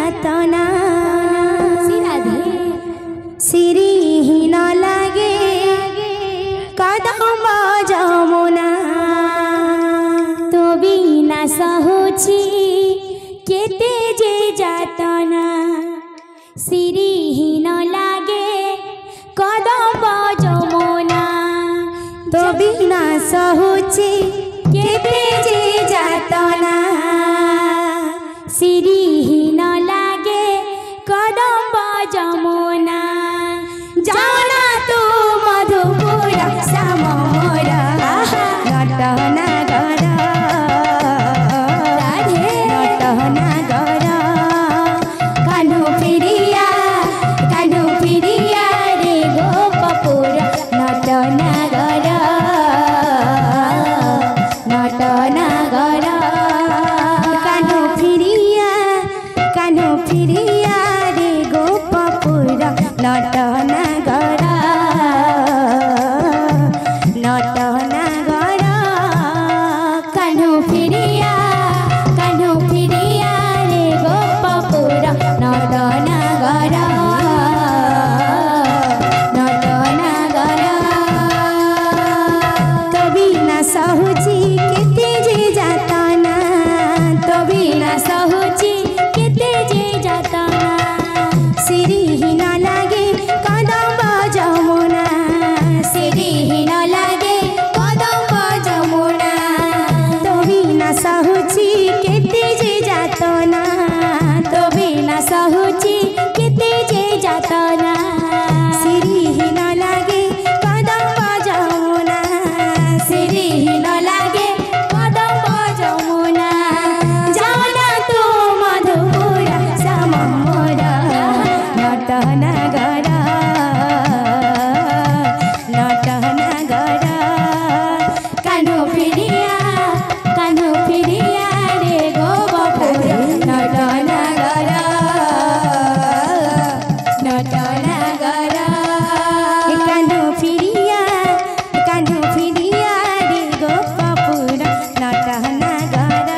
जातना सिरिहीन लागे कदम जमुना तो बिना सहुची केते जे जातना सिरिहीन लागे कदम जमुना तो बिना सहुची केते जे जातना सिरिहीन लागे कदम जमुना जाना तू मधुपुर समोर नटना गर नटना गर कान्हू फिरिया रे गोपपुर नटना गर नटना गर कान्हू फिरिया रे गोपपुर नटना गर नटना गर कान्हू फिरिया रे गोपपुर नटना गर नटना गर तो बिना सहुची केते जे जातना तो बिना सहुची केते जे जातना सिरिहीन लागे कदम जमुना सिरिहीन लागे कदम जमुना तो बिना सहुची केते जे जातना तो बिना सहुची केते जे जातना सिरिहीन लागे कदम जमुना सिरिहीन लागे कदम जमुना जाना तू मधुपुर समोर नटना गर नटना गर कान्हू फिरिया रे गोपपुर नटना गर नटना गर कान्हू फिरिया रे गोपपुर नटना गर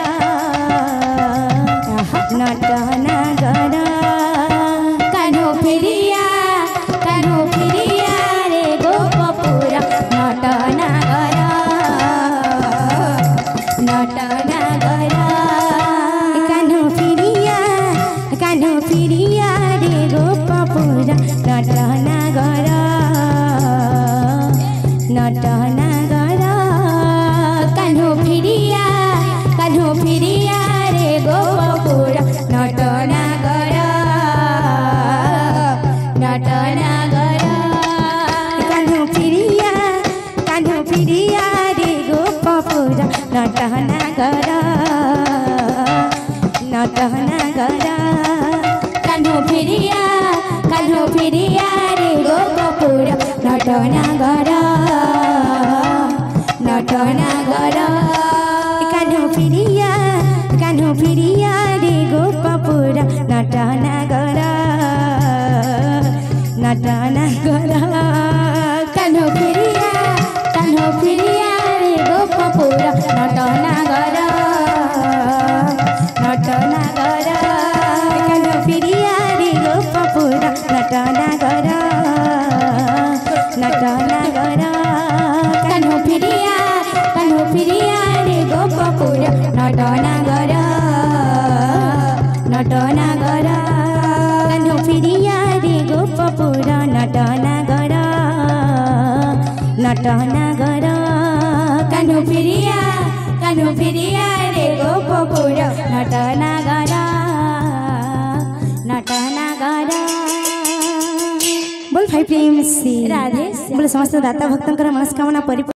नटना गर कान्हू फिरिया रे गोपपुर नटना गर नटना गर कान्हू फिरिया रे गोपपुर नटना गर नटना गर कान्हू फिरिया रे गोपपुर नटना गर नटना गर कान्हू फिरिया रे गोपपुर नटना गर नटना गर कान्हू फिरिया रे गोपपुर नटना गर नटना गर कान्हू फिरिया रे गोपपुर नटना गर नटना गर कान्हू फिरिया रे गोपपुर नटना गर नटना गर कान्हू फिरिया रे गोपपुर नटना गर नटना गर कान्हू फिरिया रे गोपपुर नटना गर नटना गर कान्हू फिरिया रे गोपपुर नटना गर नटना गर कान्हू फिरिया रे गोपपुर नटना गर नटना गर बोल भाई प्रेम से राधे बोल समस्त दाता भक्तों मनस्कामना